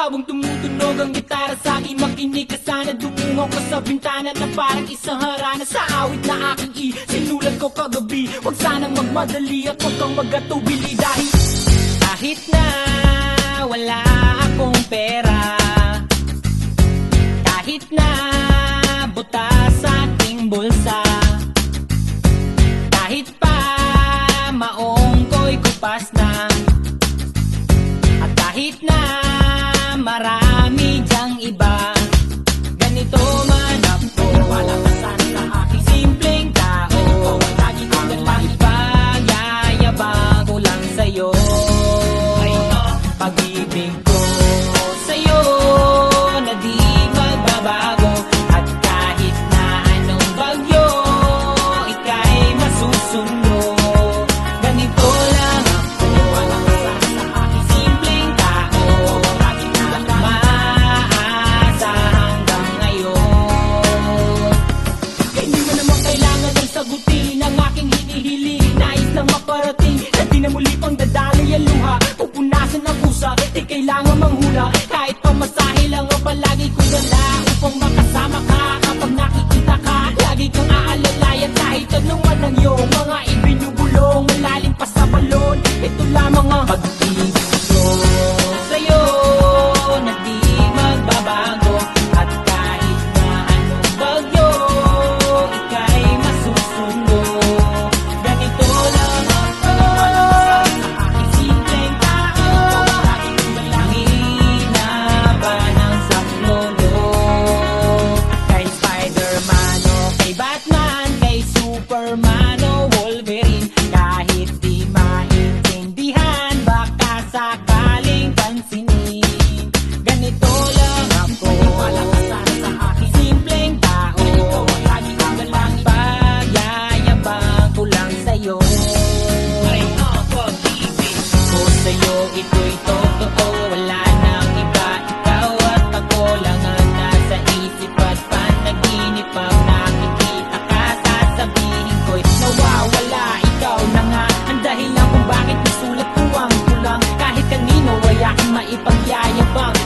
Habang tumutunog ang gitara sa akin, makinig ka sana. Dumungaw ka sa bintana na parang isang harana. Sa awit na aking sinulat ko kagabi. Huwag sanang magmadali at huwag kang magatubili. Dahil kahit na wala akong pera, kahit na butas sa aking bulsa, kahit pa maong ko'y kupas na, at kahit na marami dyang iba, ganito man ako. Wala ka sana sa aking simpleng tao. Lagi ko lang ipagyayabang ko lang sa'yo. Pag-ibig ko sa'yo na di magbabago. At kahit na anong bagyo, ika'y masusundo. Ganito lang ako. Wala ka sana sa aking simpleng tao. Lagi ko lang maasa hanggang ngayon. Kaya hindi mo naman kailangan ng sagutin ang aking hinihiling. Nais lang maparating na di na muli pang dadali ang luha. Pupunasan ang pusa, di kailangan manghula. Kahit pamasahe lang ang palagi ko dala upang makasama ka. Kapag nakikita ka, lagi kang aalalayan. Kahit anuman ang iyong mga ibinubulong, malalim pa sa balon, ito lamang ang pag-ibig ko sa'yo na di magbabago. At kahit na anong bagyo, ika'y masusundo. Ganito lang ako. Sa aking simpleng tao, lagi kong dalangin na ba ng saklolo. Kay Spider-Man o kay Batman, kay Superman o Wolverine, kahit di maintindihan, baka sakaling pansinin. Ganito lang ako. Wala ka sana sa aking simpleng tao. Lagi kong dalangin, pagyayabang ko lang sa'yo. Ko sa'yo, ito'y totoo. Wala nang iba, ikaw at ako lang ang nasa isip at panaginip. Pag nakikita ka, sasabihin ko'y nawawala. Ikaw na nga ang dahilan kung bakit nasulat ko ang tulang. Kahit kanino ay aking maipagyayabang.